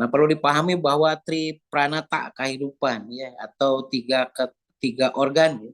Nah, perlu dipahami bahwa tripranata kehidupan ya atau tiga organ ya.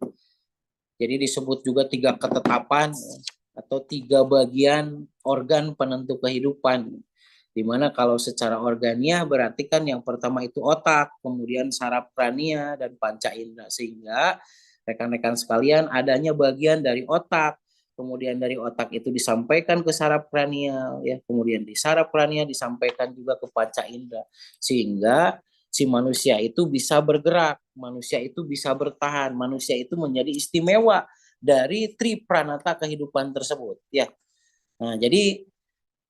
Jadi disebut juga tiga ketetapan ya, atau tiga bagian organ penentu kehidupan. Dimana kalau secara organia berarti kan yang pertama itu otak, kemudian saraf krania dan panca indera, sehingga rekan-rekan sekalian adanya bagian dari otak, kemudian dari otak itu disampaikan ke saraf kranial ya, kemudian di saraf kranial disampaikan juga ke panca indera, sehingga si manusia itu bisa bergerak, manusia itu bisa bertahan, manusia itu menjadi istimewa dari tripranata kehidupan tersebut ya. Nah, jadi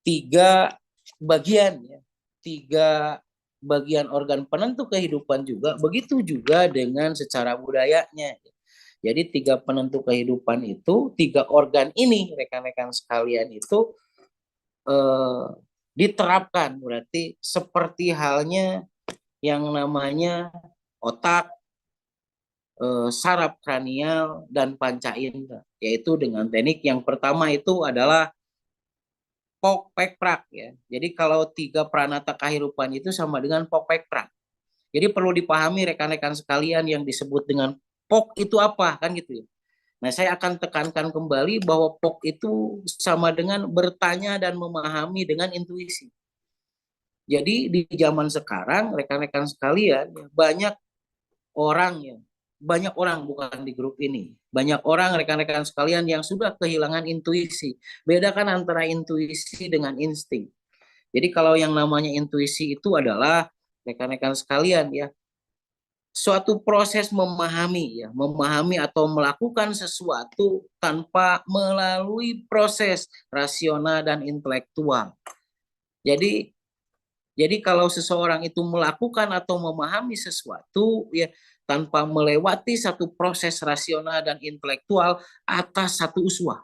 tiga bagian ya, tiga bagian organ penentu kehidupan juga, begitu juga dengan secara budayanya. Jadi tiga penentu kehidupan itu, tiga organ ini rekan-rekan sekalian itu eh, diterapkan, berarti seperti halnya yang namanya otak, saraf kranial, dan panca indera, yaitu dengan teknik yang pertama itu adalah pok pek prak ya. Jadi kalau tiga pranata kehidupan itu sama dengan pok pek prak. Jadi perlu dipahami rekan-rekan sekalian yang disebut dengan pok itu apa kan gitu ya. Nah, saya akan tekankan kembali bahwa pok itu sama dengan bertanya dan memahami dengan intuisi. Jadi di zaman sekarang rekan-rekan sekalian banyak orang ya, banyak orang bukan di grup ini, banyak orang rekan-rekan sekalian yang sudah kehilangan intuisi. Bedakan antara intuisi dengan insting. Jadi kalau yang namanya intuisi itu adalah rekan-rekan sekalian ya, suatu proses memahami ya, memahami atau melakukan sesuatu tanpa melalui proses rasional dan intelektual. Jadi kalau seseorang itu melakukan atau memahami sesuatu ya tanpa melewati satu proses rasional dan intelektual atas satu uswah.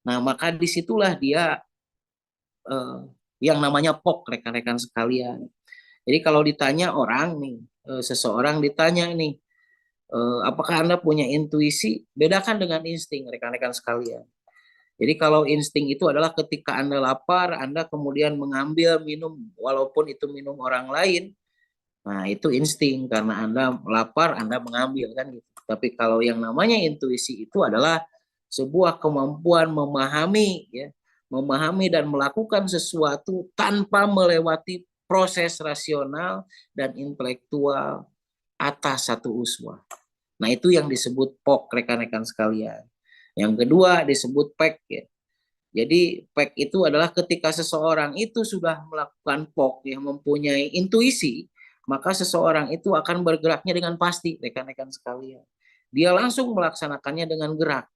Nah, maka disitulah dia eh, yang namanya POK rekan-rekan sekalian. Jadi kalau ditanya orang nih, seseorang ditanya nih, apakah Anda punya intuisi? Bedakan dengan insting rekan-rekan sekalian. Jadi kalau insting itu adalah ketika Anda lapar, Anda kemudian mengambil minum, walaupun itu minum orang lain, nah itu insting karena Anda lapar, Anda mengambil kan gitu. Tapi kalau yang namanya intuisi itu adalah sebuah kemampuan memahami ya, memahami dan melakukan sesuatu tanpa melewati proses rasional dan intelektual atas satu uswah. Nah, itu yang disebut POK rekan-rekan sekalian. Yang kedua disebut PEK ya. Jadi PEK itu adalah ketika seseorang itu sudah melakukan POK yang mempunyai intuisi, maka seseorang itu akan bergeraknya dengan pasti, rekan-rekan sekalian. Dia langsung melaksanakannya dengan gerak.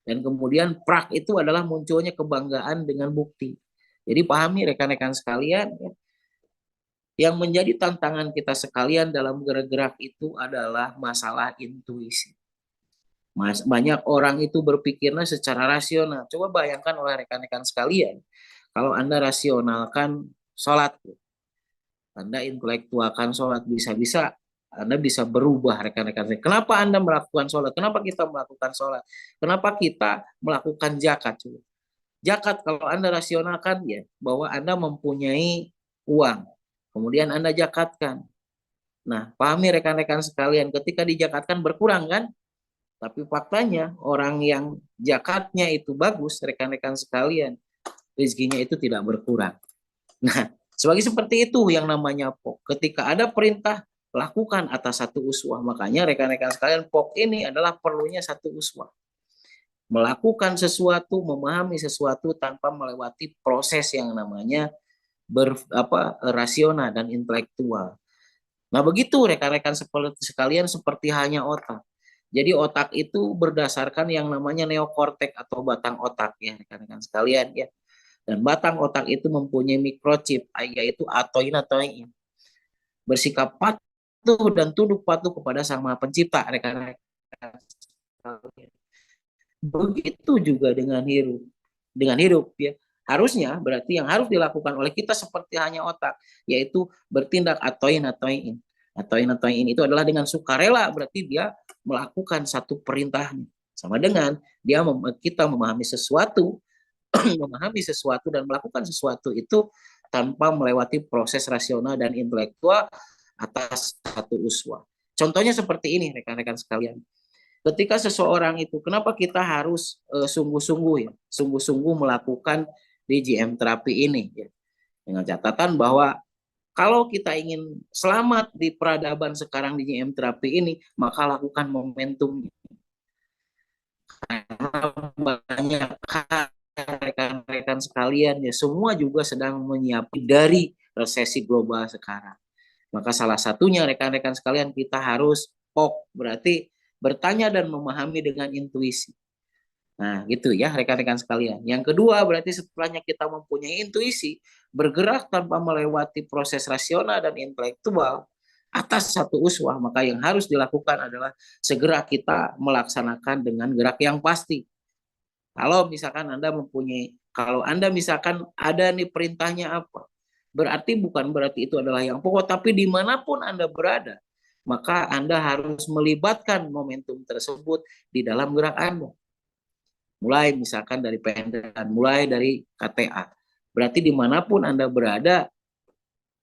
Dan kemudian prak itu adalah munculnya kebanggaan dengan bukti. Jadi pahami rekan-rekan sekalian, ya, yang menjadi tantangan kita sekalian dalam gerak-gerak itu adalah masalah intuisi. Banyak orang itu berpikirnya secara rasional. Coba bayangkan oleh rekan-rekan sekalian, kalau Anda rasionalkan sholat, Anda intelektualkan sholat, bisa-bisa Anda bisa berubah rekan-rekan. Kenapa Anda melakukan sholat? Kenapa kita melakukan sholat? Kenapa kita melakukan zakat? Zakat kalau Anda rasionalkan ya, bahwa Anda mempunyai uang, kemudian Anda zakatkan. Nah, pahami rekan-rekan sekalian, ketika dijakatkan berkurang kan? Tapi faktanya orang yang zakatnya itu bagus, rekan-rekan sekalian, rezekinya itu tidak berkurang. Nah, seperti itu yang namanya POK. Ketika ada perintah, lakukan atas satu uswah. Makanya rekan-rekan sekalian, POK ini adalah perlunya satu uswah. Melakukan sesuatu, memahami sesuatu tanpa melewati proses yang namanya rasional dan intelektual. Nah, begitu rekan-rekan sekalian seperti hanya otak. Jadi otak itu berdasarkan yang namanya neokortek atau batang otak ya rekan-rekan sekalian ya. Dan batang otak itu mempunyai mikrochip yaitu atoin. Bersikap patuh dan tunduk patuh kepada Sang Maha Pencipta rekan-rekan sekalian. Begitu juga dengan hirup. Dengan hidup ya. Harusnya berarti yang harus dilakukan oleh kita seperti hanya otak, yaitu bertindak atoin. Atoin itu adalah dengan sukarela, berarti dia melakukan satu perintah. Sama dengan kita memahami sesuatu, memahami sesuatu dan melakukan sesuatu itu tanpa melewati proses rasional dan intelektual atas satu uswah. Contohnya seperti ini rekan-rekan sekalian. Ketika seseorang itu, kenapa kita harus sungguh-sungguh ya, sungguh-sungguh melakukan DJM terapi ini ya, dengan catatan bahwa kalau kita ingin selamat di peradaban sekarang di DJM terapi ini, maka lakukan momentumnya. Karena banyak rekan-rekan sekalian ya, semua juga sedang menyiapkan dari resesi global sekarang. Maka salah satunya rekan-rekan sekalian kita harus POK, berarti bertanya dan memahami dengan intuisi. Nah, gitu ya rekan-rekan sekalian. Yang kedua, berarti setelahnya kita mempunyai intuisi, bergerak tanpa melewati proses rasional dan intelektual atas satu uswah, maka yang harus dilakukan adalah segera kita melaksanakan dengan gerak yang pasti. Kalau misalkan Anda mempunyai, kalau Anda misalkan ada nih perintahnya apa, berarti itu adalah yang pokok, tapi dimanapun Anda berada, maka Anda harus melibatkan momentum tersebut di dalam gerak Anda. Mulai misalkan dari PNDAN, mulai dari KTA. Berarti dimanapun Anda berada,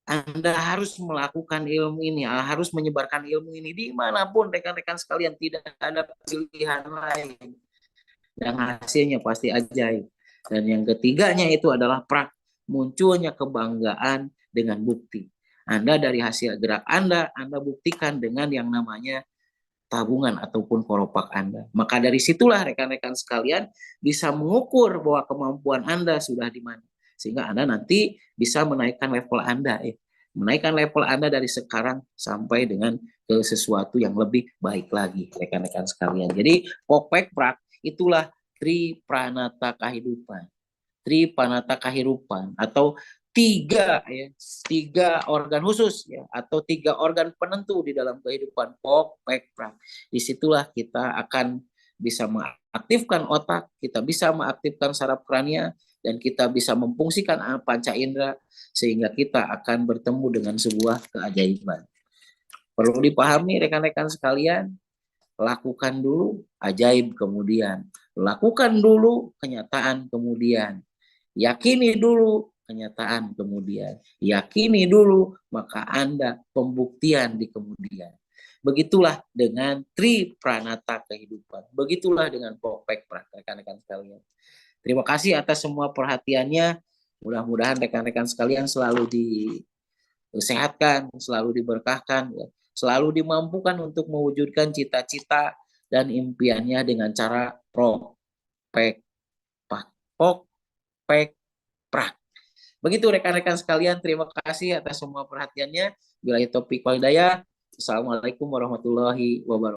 Anda harus melakukan ilmu ini, harus menyebarkan ilmu ini dimanapun rekan-rekan sekalian, tidak ada pilihan lain. Dan hasilnya pasti ajaib. Dan yang ketiganya itu adalah munculnya kebanggaan dengan bukti. Anda dari hasil gerak Anda buktikan dengan yang namanya tabungan ataupun koropak Anda. Maka dari situlah rekan-rekan sekalian bisa mengukur bahwa kemampuan Anda sudah di mana. Sehingga Anda nanti bisa menaikkan level Anda. Menaikkan level Anda dari sekarang sampai dengan ke sesuatu yang lebih baik lagi, rekan-rekan sekalian. Jadi, Popek Prak itulah Tri Pranata Kehidupan. Tri Pranata Kehidupan atau tiga organ khusus ya, atau tiga organ penentu di dalam kehidupan Pok, Pek, Prak. Disitulah kita akan bisa mengaktifkan otak, kita bisa mengaktifkan saraf krania, dan kita bisa memfungsikan panca indera sehingga kita akan bertemu dengan sebuah keajaiban. Perlu dipahami rekan-rekan sekalian, lakukan dulu ajaib kemudian, lakukan dulu kenyataan kemudian, yakini dulu kenyataan kemudian, yakini dulu maka Anda pembuktian di kemudian. Begitulah dengan Tri Pranata Kehidupan, begitulah dengan Popek Prak, rekan-rekan sekalian. Terima kasih atas semua perhatiannya. Mudah-mudahan rekan-rekan sekalian selalu disehatkan, selalu diberkahkan, ya, selalu dimampukan untuk mewujudkan cita-cita dan impiannya dengan cara Popek Pok, Pek, Prak. Begitu rekan-rekan sekalian, terima kasih atas semua perhatiannya. Bila topik walidaya, Assalamualaikum warahmatullahi wabarakatuh.